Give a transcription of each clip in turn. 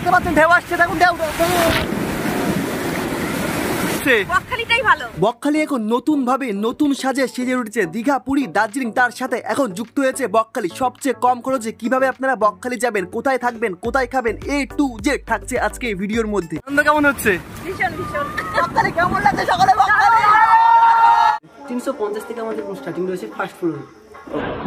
দেখতে পাচ্ছেন ঢেউ আসছে, দেখুন ঢেউ। বকখালি এখন নতুন ভাবে নতুন সাজে সেজে উঠেছে। দীঘা, পুরী, দার্জিলিং তার সাথে এখন যুক্ত হয়েছে বকখালি। সবচেয়ে কম খরচে কিভাবে আপনারা বকখালি যাবেন, কোথায় থাকবেন, কোথায় খাবেন, A to Z থাকছে আজকে এই ভিডিওর মধ্যে। আনন্দ কেমন হচ্ছে? বকখালি কেমন লাগছে সকালে? বকখালি 350 থেকে আমাদের স্টার্টিং রয়েছে first floor.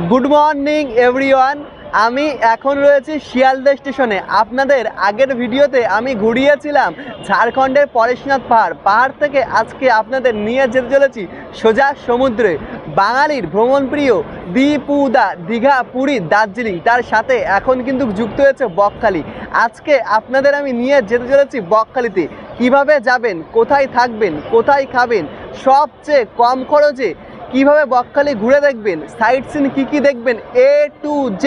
Good morning everyone, আমি এখন রয়েছি শিয়ালদা স্টেশনে। আপনাদের আগের ভিডিওতে আমি ঘুরিয়েছিলাম ঝাড়খণ্ডের পরেশনাথ পাহাড় থেকে আজকে আপনাদের নিয়ে যেতে চলেছি সোজা সমুদ্রে। বাঙালির ভ্রমণপ্রিয় দীপুদা দীঘা, পুরী, দার্জিলিং তার সাথে এখন কিন্তু যুক্ত হয়েছে বকখালি। আজকে আপনাদের আমি নিয়ে যেতে চলেছি বকখালিতে। কিভাবে যাবেন, কোথায় থাকবেন, কোথায় খাবেন, সবচেয়ে কম খরচে কিভাবে বকখালি ঘুরে দেখবেন, সাইট সিন কী দেখবেন, A to Z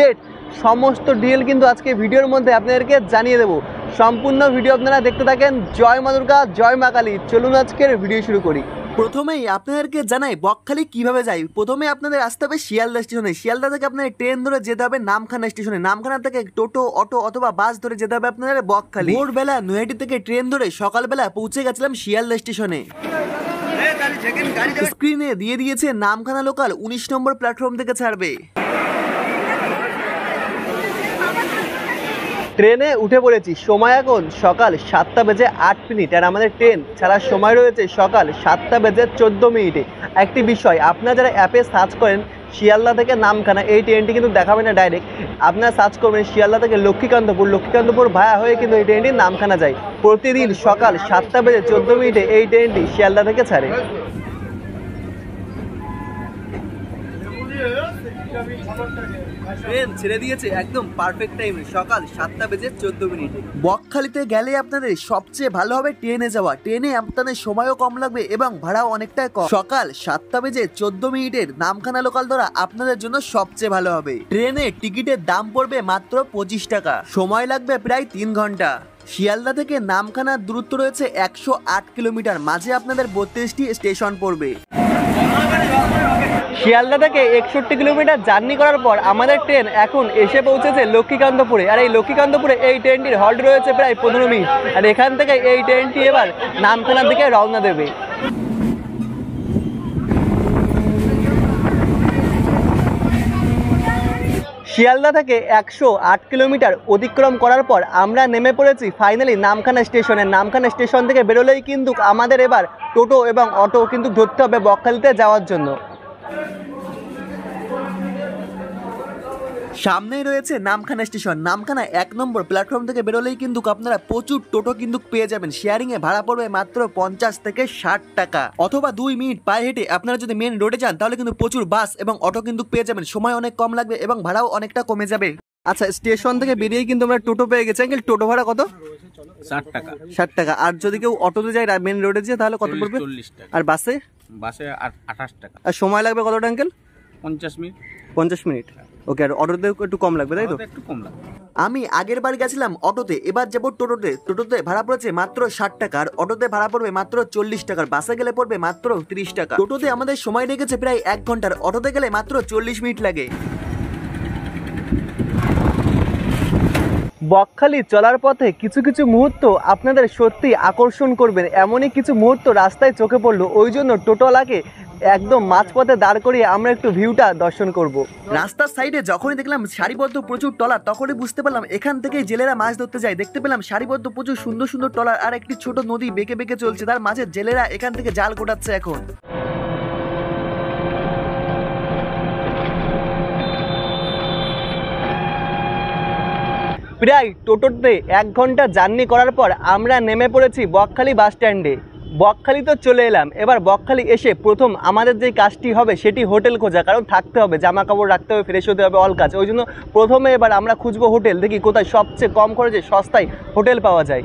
সমস্ত ডিটেল কিন্তু আজকে ভিডিওর মধ্যে আপনাদেরকে জানিয়ে দেবো। সম্পূর্ণ ভিডিও আপনারা দেখতে থাকেন। জয় মা দুর্গা, জয় মা কালী। চলুন আজকের ভিডিও শুরু করি। প্রথমেই আপনাদেরকে জানাই বকখালি কিভাবে যাই। প্রথমে আপনাদের আসতে হবে শিয়ালদা স্টেশনে। শিয়ালদা থেকে আপনাদের ট্রেন ধরে যেতে হবে নামখানা স্টেশনে। নামখানা থেকে টোটো, অটো অথবা বাস ধরে যেতে হবে আপনাদের বকখালি। ভোরবেলা নৈহাটি থেকে ট্রেন ধরে সকালবেলা পৌঁছে গেছিলাম শিয়ালদা স্টেশনে। স্ক্রিনে দিয়ে দিয়েছে নামখানা লোকাল 19 নম্বর প্ল্যাটফর্ম থেকে ছাড়বে। ট্রেনে উঠে পড়েছি। সময় এখন সকাল 7টা বেজে 8 মিনিট আর আমাদের ট্রেন ছাড়ার সময় রয়েছে সকাল 7টা বেজে 14 মিনিটে। একটি বিষয়, আপনারা যারা অ্যাপে সার্চ করেন শিয়ালদা থেকে নামখানা, এই ট্রেনটি কিন্তু দেখাবে না ডাইরেক্ট। আপনারা সার্চ করবেন শিয়ালদা থেকে লক্ষ্মীকান্তপুর ভায়া হয়ে কিন্তু এই ট্রেনটি নামখানা যায়। প্রতিদিন সকাল 7টা বেজে 14 মিনিটে এই ট্রেনটি শিয়ালদা থেকে ছাড়ে। ট্রেন ছেড়ে দিয়েছে একদম পারফেক্ট টাইমে সকাল 7টা বেজে 14 মিনিটে। বকখালিতে গেলে আপনাদের সবচেয়ে ভালো হবে ট্রেনে যাওয়া। ট্রেনে আপনাদের সময়ও কম লাগবে এবং ভাড়াও অনেকটাই কম। সকাল 7টা বেজে 14 মিনিটের নামখানা লোকাল ধরা আপনাদের জন্য সবচেয়ে ভালো হবে। ট্রেনে টিকিটের দাম পড়বে মাত্র 25 টাকা। সময় লাগবে প্রায় 3 ঘন্টা। শিয়ালদা থেকে নামখানার দূরত্ব রয়েছে 108 কিলোমিটার। মাঝে আপনাদের 32টি স্টেশন পড়বে। শিয়ালদা থেকে 61 কিলোমিটার জার্নি করার পর আমাদের ট্রেন এখন এসে পৌঁছেছে লক্ষ্মীকান্তপুরে। আর এই লক্ষ্মীকান্তপুরে এই ট্রেনটির হল্ট রয়েছে প্রায় 15 মিনিট। আর এখান থেকে এই ট্রেনটি এবার নামখানার দিকে রওনা দেবে। শিয়ালদা থেকে 108 কিলোমিটার অতিক্রম করার পর আমরা নেমে পড়েছি ফাইনালি নামখানা স্টেশনে। নামখানা স্টেশন থেকে বেরোলেই কিন্তু আমাদের এবার টোটো এবং অটো কিন্তু ধরতে হবে বকখালিতে যাওয়ার জন্য। সামনেই রয়েছে নামখানা স্টেশন। নামখানা 1 নম্বর প্ল্যাটফর্ম থেকে বেরোলেই কিন্তু আপনারা প্রচুর টোটো কিন্তু পেয়ে যাবেন। শেয়ারিং এ ভাড়া পড়বে মাত্র 50 থেকে 60 টাকা, অথবা 2 মিনিট পায়ে হেঁটে আপনারা যদি মেন রোডে যান তাহলে কিন্তু প্রচুর বাস এবং অটো কিন্তু পেয়ে যাবেন। সময় অনেক কম লাগবে এবং ভাড়াও অনেকটা কমে যাবে। আচ্ছা, স্টেশন থেকে বেরিয়েই কিন্তু আমরা টোটো পেয়ে গেছি। আঙ্কেল, টোটো ভাড়া কত? 60 টাকা। 60 টাকা। আর যদি কেউ অটোতে যায় মেন রোডে যায় তাহলে কত পড়বে? 40 টাকা। আর বাসে? 28 টাকা। আর সময় লাগবে কতটা আঙ্কেল? 50 মিনিট। 50 মিনিট। ওকে। আর অটোতে একটু কম লাগবে, তাই তো? একটু কম লাগবে। আমি আগের বার গেছিলাম অটোতে, এবার যাবো টোটোতে। টোটোতে ভাড়া পড়েছে মাত্র 60 টাকা আর অটোতে ভাড়া পড়বে মাত্র 40 টাকার। বাসে গেলে পড়বে মাত্র 30 টাকা। টোটোতে আমাদের সময় লেগেছে প্রায় 1 ঘন্টার, অটোতে গেলে মাত্র 40 মিনিট লাগে। বকখালি চলার পথে কিছু কিছু মুহূর্ত আপনাদের সত্যি আকর্ষণ করবেন। এমনই কিছু মুহূর্ত রাস্তায় চোখে পড়লো, ওই জন্য টোটোওয়ালাকে একদম মাঝপথে দাঁড় করিয়ে আমরা একটু ভিউটা দর্শন করব। রাস্তার সাইডে যখনই দেখলাম সারিবদ্ধ প্রচুর ট্রলার, তখনই বুঝতে পারলাম এখান থেকে জেলেরা মাছ ধরতে যায়। দেখতে পেলাম সারিবদ্ধ প্রচুর সুন্দর সুন্দর ট্রলার আর একটি ছোট নদী বেঁকে বেঁকে চলছে, তার মাঝে জেলেরা এখান থেকে জাল গোটাচ্ছে এখন। প্রায় টোটোতে 1 ঘন্টা জার্নি করার পর আমরা নেমে পড়েছি বকখালি বাস স্ট্যান্ডে। বকখালি তো চলে এলাম। এবার বকখালি এসে প্রথম আমাদের যে কাজটি হবে সেটি হোটেল খোঁজা, কারণ থাকতে হবে, জামা কাপড় রাখতে হবে, ফ্রেশ হতে হবে, অল কাজ। ওই জন্য প্রথমে এবার আমরা খুঁজবো হোটেল, দেখি কোথায় সবচেয়ে কম খরচে সস্তায় হোটেল পাওয়া যায়।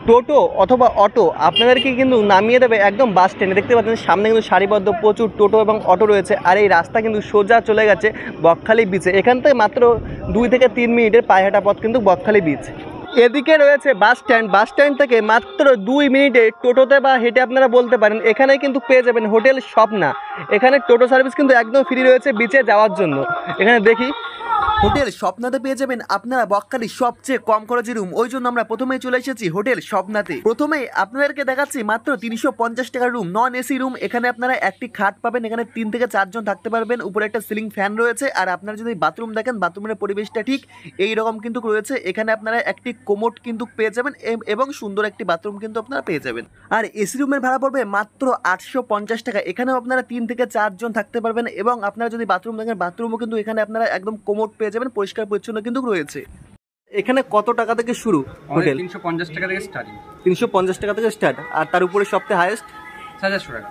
টোটো অথবা অটো আপনাদেরকে কিন্তু নামিয়ে দেবে একদম বাস স্ট্যান্ডে। দেখতে পাচ্ছেন সামনে কিন্তু সারিবদ্ধ প্রচুর টোটো এবং অটো রয়েছে। আর এই রাস্তা কিন্তু সোজা চলে গেছে বকখালি বিচে। এখান থেকে মাত্র 2 থেকে 3 মিনিটের পায়ে হাঁটা পথ কিন্তু বকখালি বিচ। এদিকে রয়েছে বাস স্ট্যান্ড। বাস স্ট্যান্ড থেকে মাত্র 2 মিনিটে টোটোতে বা হেঁটে আপনারা বলতে পারেন এখানে কিন্তু পেয়ে যাবেন হোটেল স্বপ্না। এখানে টোটো সার্ভিস কিন্তু একদম ফ্রি রয়েছে বিচে যাওয়ার জন্য। এখানে দেখি হোটেল স্বপ্নাতে পেয়ে যাবেন আপনারা বকখালির সবচেয়ে কম খরচের রুম। ওই জন্য আমরা প্রথমেই চলে এসেছি হোটেল স্বপ্নাতে। প্রথমেই আপনাদেরকে দেখাচ্ছি মাত্র 350 টাকার রুম, নন এসি রুম। এখানে আপনারা একটি খাট পাবেন, এখানে 3 থেকে 4 জন থাকতে পারবেন, উপরে একটা সিলিং ফ্যান রয়েছে। আর আপনারা যদি বাথরুম দেখেন, বাথরুমের পরিবেশটা ঠিক এই রকম কিন্তু রয়েছে। এখানে আপনারা একটি কোমোড কিন্তু পেয়ে যাবেন এবং সুন্দর একটি বাথরুম কিন্তু আপনারা পেয়ে যাবেন। আর এসি রুমের ভাড়া পড়বে মাত্র 850 টাকা। এখানেও আপনারা 3 থেকে 4 জন থাকতে পারবেন এবং আপনারা যদি বাথরুম দেখেন, বাথরুমও কিন্তু এখানে আপনারা একদম কোমোড পেয়ে যাবেন, পরিষ্কার পরিচ্ছন্ন কিন্তু রয়েছে। এখানে কত টাকা থেকে শুরু হোটেল? 350 টাকা থেকে স্টার্টিং। 350 টাকা থেকে স্টার্ট। আর তার উপরে সবথেকে হাইয়েস্ট 450 টাকা।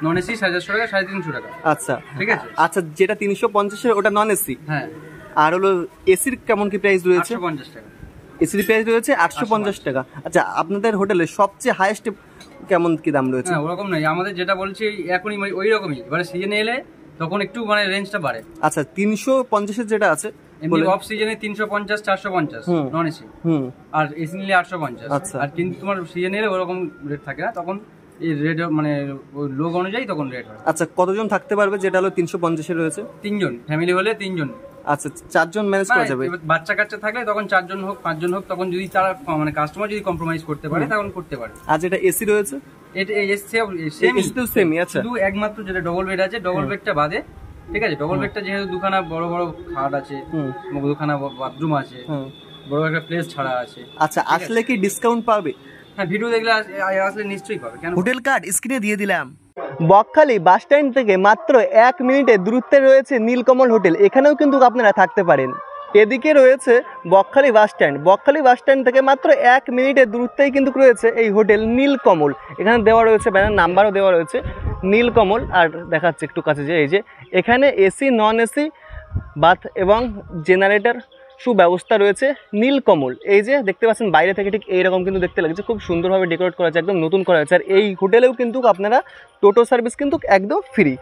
নন এসি 450 টাকা, 350 টাকা। আচ্ছা ঠিক আছে। আচ্ছা, যেটা 350 এর ওটা নন এসি। হ্যাঁ। আর হলো এসির কেমন কি প্রাইস রয়েছে? 850 টাকা। এসির প্রাইস রয়েছে 850 টাকা। আচ্ছা, আপনাদের হোটেলে সবচেয়ে হাইয়েস্ট কেমন কি দাম রয়েছে? হ্যাঁ, ওরকম নয়, আমাদের যেটা বলছি এখনই ওই রকমই। এবারে সিজনে এলে তখন একটু মানে রেঞ্জটা বাড়ে। আচ্ছা, 350 এর যেটা আছে এমনি অফ সিজনে 350 450 নন এসি। আর এসি নিলে 850। আচ্ছা। আর কিন্তু তোমার সিজনে এলে ওরকম রেট থাকে না, তখন এই রেট মানে লোক অনুযায়ী তখন রেট হয়। আচ্ছা, কতজন থাকতে পারবে যেটা হলো 350 এর রয়েছে? 3 জন, ফ্যামিলি হলে 3 জন। আচ্ছা, 4 জন ম্যানেজ করা যাবে? বাচ্চা কাচ্চা থাকলে তখন 4 জন হোক 5 জন হোক, তখন যদি তারা মানে কাস্টমার যদি কম্প্রোমাইজ করতে পারে তখন করতে পারে। আর যেটা এসি রয়েছে এটা সেমই। আচ্ছা, শুধু একমাত্র যেটা ডবল বেড আছে, ডবল বেডটা বাদে। ঠিক আছে, ডবল বেডটা যেহেতু দুখানা বড় বড় খাট আছে, দুখানা বাথরুম আছে, বড় একটা প্লেস ছাড়া আছে। আচ্ছা, আসলে কি ডিসকাউন্ট পাবে? হ্যাঁ, ভিডিও দেখলে আসলে নিশ্চয়ই পাবে। কেন? হোটেল কার্ড স্ক্রিনে দিয়ে দিলাম। বকখালি বাস স্ট্যান্ড থেকে মাত্র 1 মিনিটের দূরত্বে রয়েছে নীলকমল হোটেল। এখানেও কিন্তু আপনারা থাকতে পারেন। এদিকে রয়েছে Bakkhali bus stand. Bakkhali bus stand থেকে মাত্র 1 মিনিটের দূরত্বেই কিন্তু রয়েছে এই হোটেল নীলকমল। এখানে দেওয়া রয়েছে ব্যানার, নাম্বারও দেওয়া রয়েছে নীলকমল। আর দেখাচ্ছে একটু কাছে যে এই যে এখানে এসি নন এসি বাথ এবং জেনারেটর সুব্যবস্থা রয়েছে নীলকমল। এই যে দেখতে পাচ্ছেন বাইরে থেকে ঠিক এইরকম কিন্তু দেখতে লাগছে, খুব সুন্দরভাবে ডেকোরেট করা আছে, একদম নতুন করা হয়েছে। আর এই হোটেলেও কিন্তু আপনারা টোটো সার্ভিস কিন্তু একদম ফ্রি।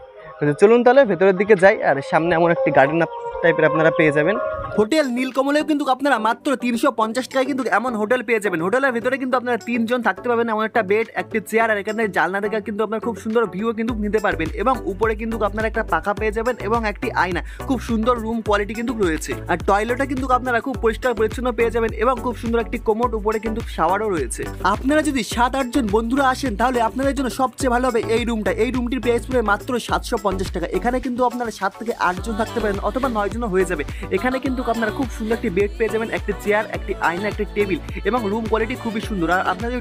চলুন তাহলে ভেতরের দিকে যাই। আর সামনে এমন একটি গার্ডেন টাইপের আপনারা পেয়ে যাবেন। হোটেল নীলকমলেও কিন্তু আপনারা মাত্র 350 টাকায় কিন্তু এমন হোটেল পেয়ে যাবেন। হোটেলের ভিতরে কিন্তু আপনারা 3 জন থাকতে পারবেন, এমন একটা বেড, একটি চেয়ার, আর এখানে জানলা থেকে কিন্তু আপনারা খুব সুন্দর ভিউ কিন্তু নিতে পারবেন। এবং উপরে কিন্তু আপনারা একটা পাখা পেয়ে যাবেন এবং একটি আয়না। খুব সুন্দর রুম কোয়ালিটি কিন্তু রয়েছে। আর টয়লেটটা কিন্তু আপনারা খুব পরিষ্কার পরিচ্ছন্ন পেয়ে যাবেন এবং খুব সুন্দর একটি কোমোড, উপরে কিন্তু শাওয়ারও রয়েছে। আপনারা যদি 7-8 জন বন্ধুরা আসেন তাহলে আপনাদের জন্য সবচেয়ে ভালো হবে এই রুমটা। এই রুমটির প্রাইস পড়বে মাত্র 750 টাকা। এখানে কিন্তু আপনারা 7 থেকে 8 জন থাকতে পারেন অথবা 9 জন হয়ে যাবে। এখানে কিন্তু আপনারা খুব সুন্দর একটি বেড পেয়ে যাবেন, একটি চেয়ার, একটি আয়না, একটি টেবিল এবং রুম কোয়ালিটি খুবই সুন্দর। আর আপনাদের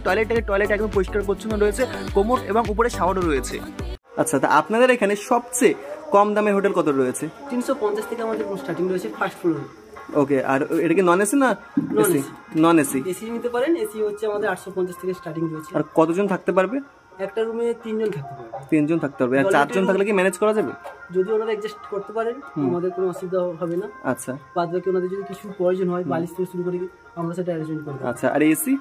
টয়লেট একদম পরিষ্কার পরিচ্ছন্ন রয়েছে, কোমোড এবং উপরে শাওয়ারও রয়েছে। আচ্ছা, তা আপনাদের এখানে সবচেয়ে কম দামে হোটেল কত রয়েছে? 350 থেকে আমাদের স্টার্টিং রয়েছে ফার্স্ট ফ্লোর। ওকে, আর এটা কি নন এসি না এসি? Non AC. এসি নিতে পারেন। এসি হচ্ছে আমাদের 850 থেকে স্টার্টিং রয়েছে। আর কতজন থাকতে পারবে? একটা রুমে 3 জন থাকতে পারবে। 3 জন থাকতে পারবে। আর 4 জন থাকলে কি ম্যানেজ করা যাবে? যদি ওনারা অ্যাডজাস্ট করতে পারেন আমাদের কোনো অসুবিধা হবে না। আচ্ছা, বাদ বাকি ওনাদের যদি কিছু প্রয়োজন হয়, বালিশ থেকে শুরু করে আমরা সেটা অ্যারেঞ্জমেন্ট করব। আচ্ছা, আর এসি?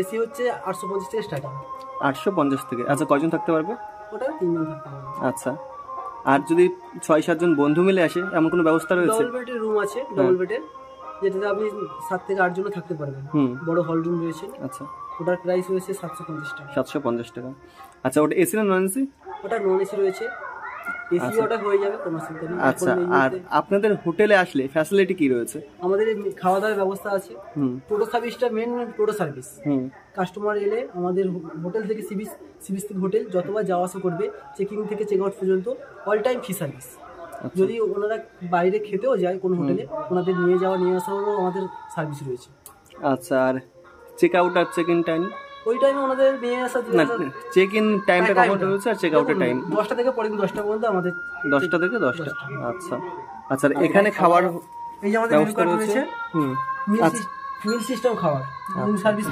এসি হচ্ছে 850 থেকে স্টার্টিং। 850 থেকে। আচ্ছা, কয়জন থাকতে পারবে? ওটা 3 জন থাকতে পারবে। আচ্ছা, আর যদি 6-7 জন বন্ধু মিলে আসে এমন কোনো ব্যবস্থা রয়েছে? ডবল বেডের রুম আছে, ডবল বেডের, যেটাতে আপনি 7 থেকে 8 জন থাকতে পারবেন। বড় হল রুম রয়েছে। আচ্ছা, ওটার প্রাইস রয়েছে 750 টাকা। 750 টাকা। আচ্ছা, ওটা এসি না নন এসি? ওটা নন এসি রয়েছে। এসি ওটা হয়ে যাবে, কোনো অসুবিধা নেই। আচ্ছা, আর আপনাদের হোটেলে আসলে ফ্যাসিলিটি কি রয়েছে? আমাদের খাওয়া দাওয়ার ব্যবস্থা আছে। টোটো সার্ভিসটা মেন, টোটো সার্ভিস। কাস্টমার এলে আমাদের হোটেল থেকে সি বিচ থেকে হোটেল যতবার যাওয়া আসা করবে, চেকিং থেকে চেক আউট পর্যন্ত অল টাইম ফ্রি সার্ভিস। যদি ওনারা বাইরে খেতেও যায় কোনো হোটেলে, ওনাদের নিয়ে যাওয়া নিয়ে আসারও আমাদের সার্ভিস রয়েছে। আচ্ছা, আর চেক আউট আর চেক ইন টাইম? ওই টাইমে ওনাদের নিয়ে আসা, না, চেক ইন টাইমটা কখন রয়েছে আর চেক আউটের টাইম? 10টা থেকে পরে 10টা পর্যন্ত আমাদের। 10টা থেকে 10টা। আচ্ছা আচ্ছা, এখানে খাবার এই যে আমাদের মেনু কার্ড রয়েছে। মিল সিস্টেম খাবার, রুম সার্ভিস।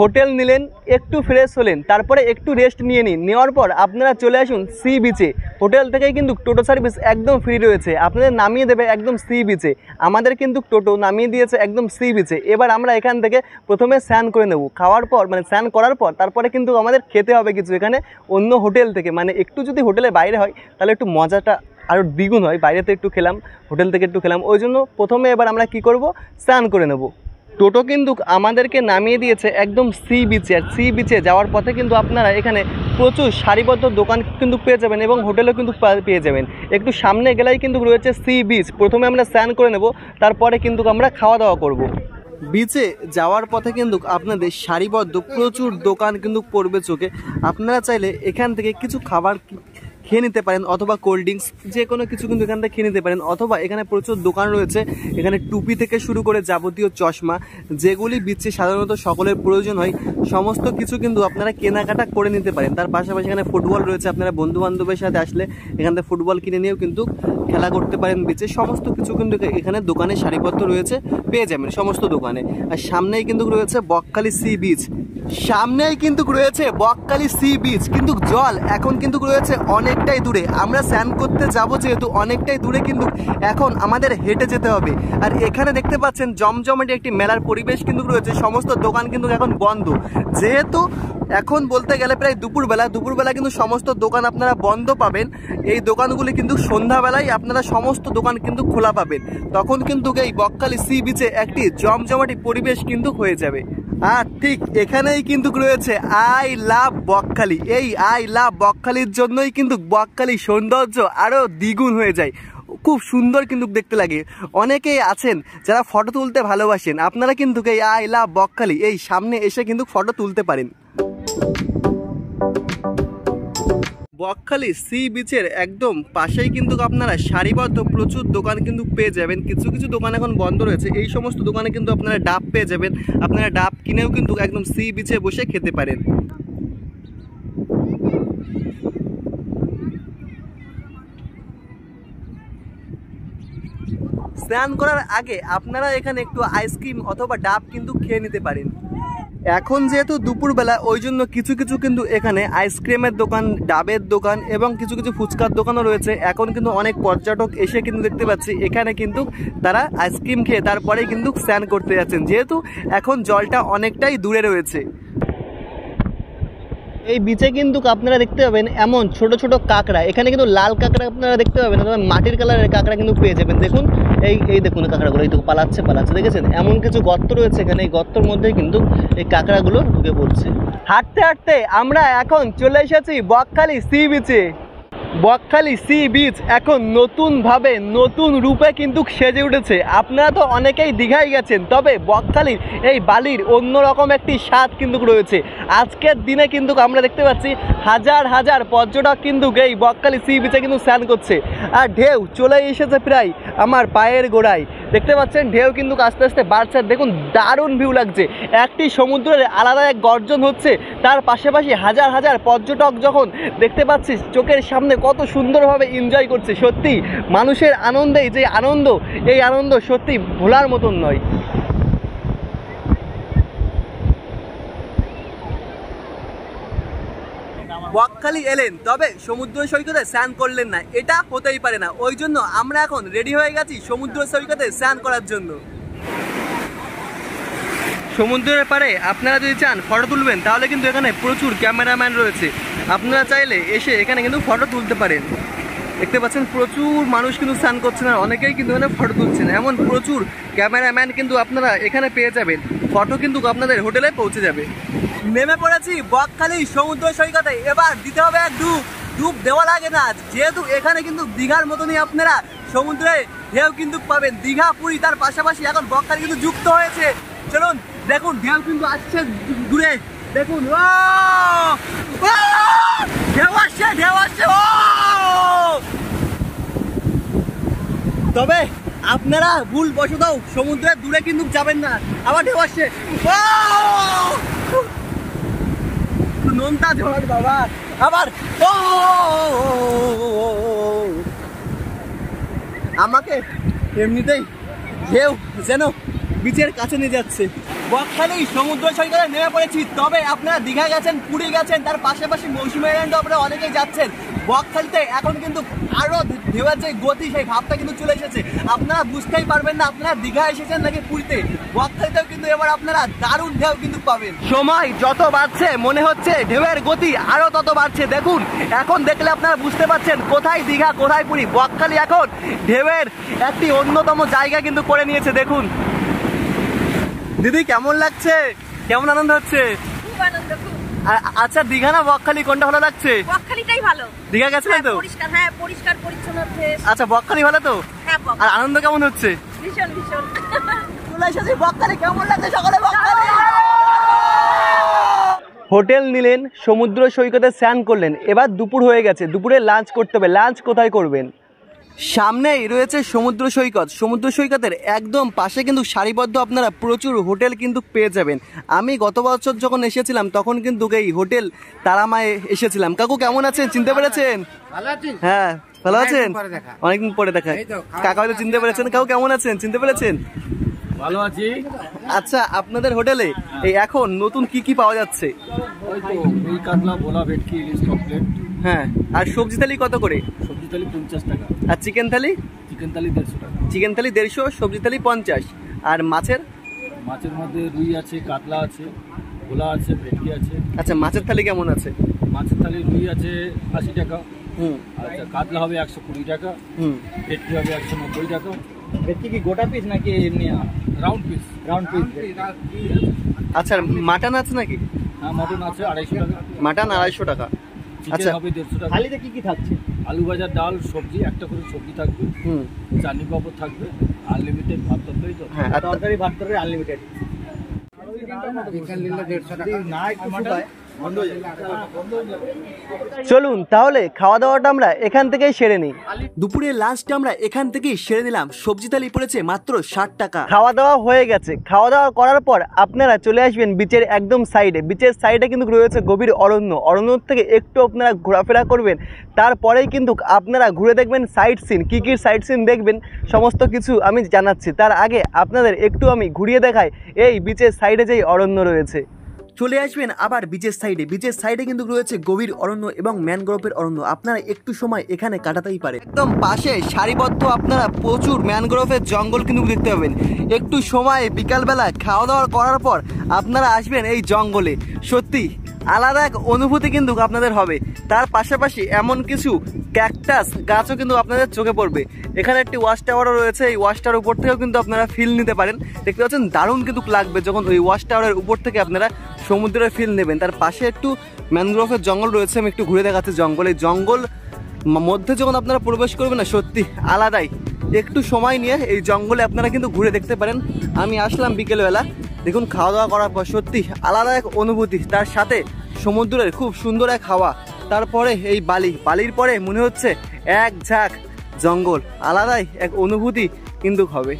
হোটেল নিলেন, একটু ফ্রেশ হলেন, তারপরে একটু রেস্ট নিয়ে নিন। নেওয়ার পর আপনারা চলে আসুন সি বিচে। হোটেল থেকেই কিন্তু টোটো সার্ভিস একদম ফ্রি রয়েছে, আপনাদের নামিয়ে দেবে একদম সি বিচে। আমাদের কিন্তু টোটো নামিয়ে দিয়েছে একদম সি বিচে। এবার আমরা এখান থেকে প্রথমে স্নান করে নেব। খাওয়ার পর মানে স্নান করার পর তারপরে কিন্তু আমাদের খেতে হবে কিছু এখানে অন্য হোটেল থেকে। মানে একটু যদি হোটেলের বাইরে হয় তাহলে একটু মজাটা আরও দ্বিগুণ হয়। বাইরেতে একটু খেলাম, হোটেল থেকে একটু খেলাম, ওই জন্য প্রথমে এবার আমরা কি করব, স্নান করে নেব। টোটো কিন্তু আমাদেরকে নামিয়ে দিয়েছে একদম সি বিচে। আর সি বিচে যাওয়ার পথে কিন্তু আপনারা এখানে প্রচুর সারিবদ্ধ দোকান কিন্তু পেয়ে যাবেন এবং হোটেলও কিন্তু পেয়ে যাবেন। একটু সামনে গেলেই কিন্তু রয়েছে সি বিচ। প্রথমে আমরা স্নান করে নেব, তারপরে কিন্তু আমরা খাওয়া দাওয়া করব। বিচে যাওয়ার পথে কিন্তু আপনাদের সারিবদ্ধ প্রচুর দোকান কিন্তু পড়বে চোখে। আপনারা চাইলে এখান থেকে কিছু খাবার খেয়ে নিতে পারেন অথবা কোল্ড ড্রিঙ্কস যে কোনো কিছু কিন্তু এখান থেকে খেয়ে নিতে পারেন, অথবা এখানে প্রচুর দোকান রয়েছে। এখানে টুপি থেকে শুরু করে যাবতীয় চশমা যেগুলি বিচে সাধারণত সকলের প্রয়োজন হয় সমস্ত কিছু কিন্তু আপনারা কেনাকাটা করে নিতে পারেন। তার পাশাপাশি এখানে ফুটবল রয়েছে, আপনারা বন্ধু বান্ধবের সাথে আসলে এখান থেকে ফুটবল কিনে নিয়েও কিন্তু খেলা করতে পারেন বিচে। সমস্ত কিছু কিন্তু এখানে দোকানে সারিবদ্ধ রয়েছে, পেয়ে যাবেন সমস্ত দোকানে। আর সামনেই কিন্তু রয়েছে বকখালি সি বিচ, সামনেই কিন্তু রয়েছে বকখালি সি বিচ। কিন্তু জল এখন কিন্তু রয়েছে অনেকটাই দূরে, আমরা স্নান করতে যাব যেহেতু অনেকটাই দূরে কিন্তু এখন আমাদের হেঁটে যেতে হবে। আর এখানে দেখতে পাচ্ছেন জমজমাটি একটি মেলার পরিবেশ কিন্তু রয়েছে। সমস্ত দোকান কিন্তু এখন বন্ধ, যেহেতু এখন বলতে গেলে প্রায় দুপুরবেলা কিন্তু সমস্ত দোকান আপনারা বন্ধ পাবেন। এই দোকানগুলি কিন্তু সন্ধ্যাবেলায় আপনারা সমস্ত দোকান কিন্তু খোলা পাবেন। তখন কিন্তু এই বকখালি সি বিচে একটি জমজমাটি পরিবেশ কিন্তু হয়ে যাবে। আর ঠিক এখানেই কিন্তু রয়েছে আই লাভ বকখালি। এই আই লাভ বকখালির জন্যই কিন্তু বকখালি সৌন্দর্য আরও দ্বিগুণ হয়ে যায়, খুব সুন্দর কিন্তু দেখতে লাগে। অনেকেই আছেন যারা ফটো তুলতে ভালোবাসেন, আপনারা কিন্তু এই আই লাভ বকখালি এই সামনে এসে কিন্তু ফটো তুলতে পারেন। বকখালি সি বিচের একদম পাশেই কিন্তু আপনারা সারিবদ্ধ প্রচুর দোকান কিন্তু পেয়ে যাবেন। কিছু কিছু দোকান এখন বন্ধ রয়েছে, এই সমস্ত দোকানে কিন্তু আপনারা ডাব পেয়ে যাবেন। আপনারা ডাব কিনেও কিন্তু একদম সি বিচে বসে খেতে পারেন। স্নান করার আগে আপনারা এখানে একটু আইসক্রিম অথবা ডাব কিন্তু খেয়ে নিতে পারেন। এখন যেহেতু দুপুরবেলা ওই জন্য কিছু কিছু কিন্তু এখানে আইসক্রিমের দোকান, ডাবের দোকান এবং কিছু কিছু ফুচকার দোকানও রয়েছে। এখন কিন্তু অনেক পর্যটক এসে কিন্তু দেখতে পাচ্ছি এখানে কিন্তু তারা আইসক্রিম খেয়ে তারপরে কিন্তু স্নান করতে যাচ্ছেন, যেহেতু এখন জলটা অনেকটাই দূরে রয়েছে। এই বিচে কিন্তু আপনারা দেখতে পাবেন এমন ছোট ছোট কাঁকড়া, এখানে কিন্তু লাল কাঁকড়া আপনারা দেখতে পাবেন, অথবা মাটির কালারের কাঁকড়া কিন্তু পেয়ে যাবেন। দেখুন এই দেখুন কাঁকড়াগুলো এই তো পালাচ্ছে দেখেছেন? এমন কিছু গর্ত রয়েছে এখানে, এই গর্তের মধ্যেই কিন্তু এই কাঁকড়াগুলো ঢুকে পড়ছে। হাঁটতে হাঁটতে আমরা এখন চলে এসেছি বকখালি সি বিচে। বকখালি সি বিচ এখন নতুনভাবে নতুন রূপে কিন্তু সেজে উঠেছে। আপনারা তো অনেকেই দীঘায় গেছেন, তবে বকখালির এই বালির অন্যরকম একটি স্বাদ কিন্তু রয়েছে। আজকের দিনে কিন্তু আমরা দেখতে পাচ্ছি হাজার হাজার পর্যটক কিন্তু এই বকখালি সি বিচে কিন্তু স্নান করছে। আর ঢেউ চলে এসেছে প্রায় আমার পায়ের গোড়ায়, দেখতে পাচ্ছেন ঢেউ কিন্তু আস্তে আস্তে বাড়ছে। দেখুন দারুণ ভিউ লাগছে, একটি সমুদ্রের আলাদা এক গর্জন হচ্ছে, তার পাশাপাশি হাজার হাজার পর্যটক যখন দেখতে পাচ্ছি চোখের সামনে কত সুন্দরভাবে এনজয় করছে। সত্যি মানুষের আনন্দেই যে আনন্দ, এই আনন্দ সত্যি ভোলার মতন নয়। বকখালি এলেন তবে সমুদ্র সৈকতে স্নান করলেন না, এটা হতেই পারে না। ওই জন্য আমরা এখন রেডি হয়ে গেছি সমুদ্র সৈকতে স্নান করার জন্য। সমুদ্রের পাড়ে আপনারা যদি চান ফটো তুলবেন তাহলে কিন্তু এখানে প্রচুর ক্যামেরাম্যান রয়েছে, আপনারা চাইলে এসে এখানে কিন্তু ফটো তুলতে পারেন। দেখতে পাচ্ছেন প্রচুর মানুষ কিন্তু স্নান করছেন আর অনেকেই কিন্তু এখানে ফটো তুলছেন। এমন প্রচুর ক্যামেরাম্যান কিন্তু আপনারা এখানে পেয়ে যাবেন, ফটো কিন্তু আপনাদের হোটেলে পৌঁছে যাবে। নেমে পড়েছি বকখালি সমুদ্র সৈকতে, এবার দিতে হবে এক ডুব দেওয়া লাগে না, যেহেতু এখানে কিন্তু দীঘার মতনই আপনারা সমুদ্রে ঢেউ কিন্তু পাবেন। দীঘা পুরী তার পাশাপাশি এখন বকখালি কিন্তু যুক্ত হয়েছে। চলুন দেখুন ঢেউ কিন্তু আসছে দূরে, দেখুন ঢেউ আসছে। তবে আপনারা ভুল বশত সমুদ্রের দূরে কিন্তু যাবেন না, আবার ঢেউ আসছে। নোনতা ঝড় বাবা, আবার আমাকে এমনিতেই ঢেউ যেন বিচের কাছে নিয়ে যাচ্ছে। বকখালি সমুদ্র সৈকতে নেমে পড়েছি, তবে আপনারা দীঘা গেছেন, পুরী গেছেন, তার পাশাপাশি মৌসুমী আইল্যান্ডও আপনারা অনেকেই যাচ্ছেন। বকখালিতে এখন কিন্তু আরও ঢেউয়ের যে গতি সেই ভাবটা কিন্তু চলে এসেছে। আপনারা বুঝতেই পারবেন না আপনারা দীঘা এসেছেন নাকি পুরীতে। বকখালিতেও কিন্তু এবার আপনারা দারুণ ঢেউ কিন্তু পাবেন। সময় যত বাড়ছে মনে হচ্ছে ঢেউয়ের গতি আরও তত বাড়ছে। দেখুন এখন দেখলে আপনারা বুঝতে পারছেন কোথায় দীঘা কোথায় পুরী। বকখালি এখন ঢেউয়ের একটি অন্যতম জায়গা কিন্তু করে নিয়েছে। দেখুন দিদি কেমন লাগছে, কেমন আনন্দ হচ্ছে? খুব আনন্দ, খুব। আচ্ছা দীঘা না বকখালি, কোনটা ভালো লাগছে? বকখালিটাই ভালো। দীঘা গেছিলেন তো? পরিষ্কার, হ্যাঁ পরিষ্কার পরিচ্ছন্ন ফ্রেশ। আচ্ছা বকখালি ভালো তো? হ্যাঁ আর আনন্দ কেমন হচ্ছে? ভীষণ ভীষণ। বকখালি কেমন লাগছে সকলে? বকখালি হোটেল নিলেন, সমুদ্র সৈকতে স্নান করলেন, এবার দুপুর হয়ে গেছে, দুপুরে লাঞ্চ করতে হবে। লাঞ্চ কোথায় করবেন? সামনেই রয়েছে সমুদ্র সৈকত, সমুদ্র সৈকতের একদম পাশে কিন্তু সারিবদ্ধ আপনারা প্রচুর হোটেল কিন্তু পেয়ে যাবেন। আমি গত বছর যখন এসেছিলাম তখন কিন্তু এই হোটেল তারামায় এসেছিলাম। কাকু কেমন আছেন, চিনতে পেরেছেন? হ্যাঁ ভালো আছেন, অনেকদিন পরে দেখা। কাকা হয়তো চিনতে পেরেছেন। কাকু কেমন আছেন, চিনতে পেরেছেন? ভালো আছি। আচ্ছা আপনাদের হোটেলে এই এখন নতুন কি কি পাওয়া যাচ্ছে? ওই তো রুই কাতলা, ভোলা, ভেটকি, ইলিশ, টপলেট। হ্যাঁ, আর সবজি থালি কত করে? সবজি থালি 50 টাকা। আর চিকেন থালি? চিকেন থালি 150 টাকা। চিকেন থালি 150, সবজি থালি 50। আর মাছের? মাছের মধ্যে রুই আছে, কাতলা আছে, ভোলা আছে, ভেটকি আছে। আচ্ছা মাছের থালি কেমন আছে? মাছের থালি রুই আছে 80 টাকা। হুম। আচ্ছা কাতলা হবে 120 টাকা। হুম। ভেটকি হবে 190 টাকা। ভেটকি কি গোটা পিস নাকি এমনি রাউন্ড পিস। Round piece? আচ্ছা মাটন আছে নাকি? হ্যাঁ মটন আছে 250 টাকা। মাটন 250 টাকা। চিকেন আচ্ছা। হবে 150 টাকা। থালিতে কি কি থাকছে? আলু ভাজা, ডাল, সবজি, একটা করে সবজি থাকবে, হুম। চাটনি পাপড় থাকবে, আনলিমিটেড ভাত তরকারি তো। হ্যাঁ আর তরকারি ভাত তরকারি আনলিমিটেড। না একটু শুকায় বন্ধ হয়ে যাবে। চলুন তাহলে খাওয়া দাওয়াটা আমরা এখান থেকেই সেরে নিই। দুপুরে লাঞ্চটা আমরা এখান থেকেই সেরে নিলাম। সবজি থালি পড়েছে মাত্র 60 টাকা। খাওয়া দাওয়া হয়ে গেছে। খাওয়া দাওয়া করার পর আপনারা চলে আসবেন বিচের একদম সাইডে। বিচের সাইডে কিন্তু রয়েছে গভীর অরণ্য, অরণ্য থেকে একটু আপনারা ঘোরাফেরা করবেন, তারপরেই কিন্তু আপনারা ঘুরে দেখবেন সাইট সিন। কী কী সাইট সিন দেখবেন সমস্ত কিছু আমি জানাচ্ছি। তার আগে আপনাদের একটু আমি ঘুরিয়ে দেখাই এই বিচের সাইডে যেই অরণ্য রয়েছে। চলে আসবেন আবার বিচের সাইডে। বিচের সাইডে কিন্তু রয়েছে গভীর অরণ্য এবং ম্যানগ্রোভের অরণ্য। আপনারা একটু সময় এখানে কাটাতেই পারে। একদম পাশে সারিবদ্ধ আপনারা প্রচুর ম্যানগ্রোভের জঙ্গল কিন্তু দেখতে পাবেন। একটু সময় বিকালবেলা খাওয়া দাওয়া করার পর আপনারা আসবেন এই জঙ্গলে, সত্যি আলাদা এক অনুভূতি কিন্তু আপনাদের হবে। তার পাশাপাশি এমন কিছু ক্যাকটাস গাছও কিন্তু আপনাদের চোখে পড়বে। এখানে একটি ওয়াচ টাওয়ারও রয়েছে, এই ওয়াচ টাওয়ার উপর থেকেও কিন্তু আপনারা ফিল নিতে পারেন। দেখতে পাচ্ছেন দারুণ কিন্তু লাগবে যখন ওই ওয়াচ টাওয়ারের উপর থেকে আপনারা সমুদ্রের ফিল নেবেন। তার পাশে একটু ম্যানগ্রোভের জঙ্গল রয়েছে, আমি একটু ঘুরে দেখাচ্ছি। জঙ্গলে জঙ্গল মধ্যে যখন আপনারা প্রবেশ করবেন না, সত্যি আলাদাই। একটু সময় নিয়ে এই জঙ্গলে আপনারা কিন্তু ঘুরে দেখতে পারেন। আমি আসলাম বিকেলবেলা, দেখুন খাওয়া দাওয়া করার পর সত্যি আলাদা এক অনুভূতি। তার সাথে সমুদ্রের খুব সুন্দর এক হাওয়া, তারপরে এই বালির পরে মনে হচ্ছে এক ঝাঁক জঙ্গল, আলাদাই এক অনুভূতি কিন্তু হবে।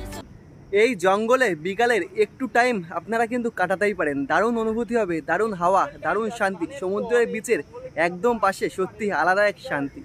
এই জঙ্গলে বিকালের একটু টাইম আপনারা কিন্তু কাটাতেই পারেন। দারুণ অনুভূতি হবে, দারুণ হাওয়া, দারুণ শান্তি। সমুদ্রের বিচের একদম পাশে সত্যি আলাদা এক শান্তি।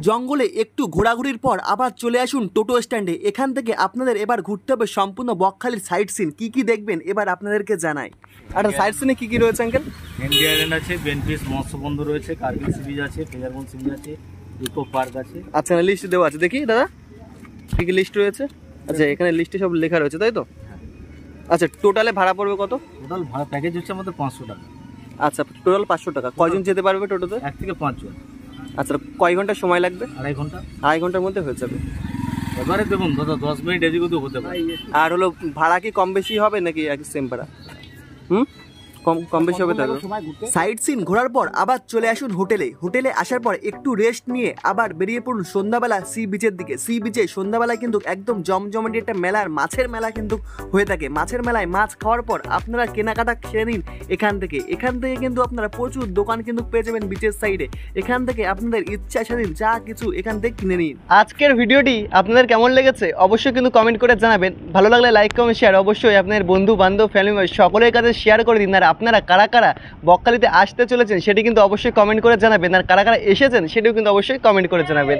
জঙ্গলে একটু ঘোরাঘুরির পর আবার চলে আসুন টোটো স্ট্যান্ডে। এখান থেকে আপনাদের এবার ঘুরতে হবে সম্পূর্ণ বকখালির সাইট সিন। কি কি দেখবেন এবার আপনাদেরকে জানাই। আর সাইট সিনে কি কি রয়েছে আঙ্কেল? ইন্ডিয়া আইল্যান্ড আছে, বেনফিস মৎস্য বন্দর রয়েছে, কার্গিল সি বিচ আছে, ফেজারবন সি বিচ আছে, ইকো পার্ক আছে। আচ্ছা লিস্ট দেওয়া আছে, দেখি দাদা কি কি লিস্ট রয়েছে। আচ্ছা এখানে লিস্টে সব লেখা রয়েছে তাই তো? আচ্ছা টোটালে ভাড়া পড়বে কত? টোটাল ভাড়া প্যাকেজ হচ্ছে আমাদের 500 টাকা। আচ্ছা টোটাল 500 টাকা। কয়জন যেতে পারবে টোটোতে? 1 থেকে 5 জন। আচ্ছা কয় ঘন্টা সময় লাগবে? 2.5 ঘন্টা। 2.5 ঘন্টার মধ্যে হয়ে যাবে। এবারে দেখুন দাদা 10 মিনিট এদিক ওদিক হতে পারে। আর হলো ভাড়া কি কম বেশি হবে নাকি একই সেম ভাড়া? কম বেশি হবে তাহলে। সাইট সিন ঘোরার পর আবার চলে আসুন হোটেলে। হোটেলে আসার পর একটু রেস্ট নিয়ে আবার বেরিয়ে পড়ুন সন্ধ্যাবেলা সি বিচের দিকে। সি বিচে সন্ধ্যাবেলায় কিন্তু একদম জমজমাটি একটা মেলার মাছের মেলা কিন্তু হয়ে থাকে। মাছের মেলায় মাছ খাওয়ার পর আপনারা কেনাকাটা সেরে নিন এখান থেকে কিন্তু আপনারা প্রচুর দোকান কিন্তু পেয়ে যাবেন বিচের সাইডে। এখান থেকে আপনাদের ইচ্ছা স্বাধীন যা কিছু এখান থেকে কিনে নিন। আজকের ভিডিওটি আপনাদের কেমন লেগেছে অবশ্যই কিন্তু কমেন্ট করে জানাবেন। ভালো লাগলে লাইক কমেন্ট শেয়ার অবশ্যই আপনাদের বন্ধু বান্ধব ফ্যামিলি মেম্বার সকলের কাছে শেয়ার করে দিন। আর আপনারা কারা কারা বকখালিতে আসতে চলেছেন সেটি কিন্তু অবশ্যই কমেন্ট করে জানাবেন। আর কারা কারা এসেছেন সেটিও কিন্তু অবশ্যই কমেন্ট করে জানাবেন।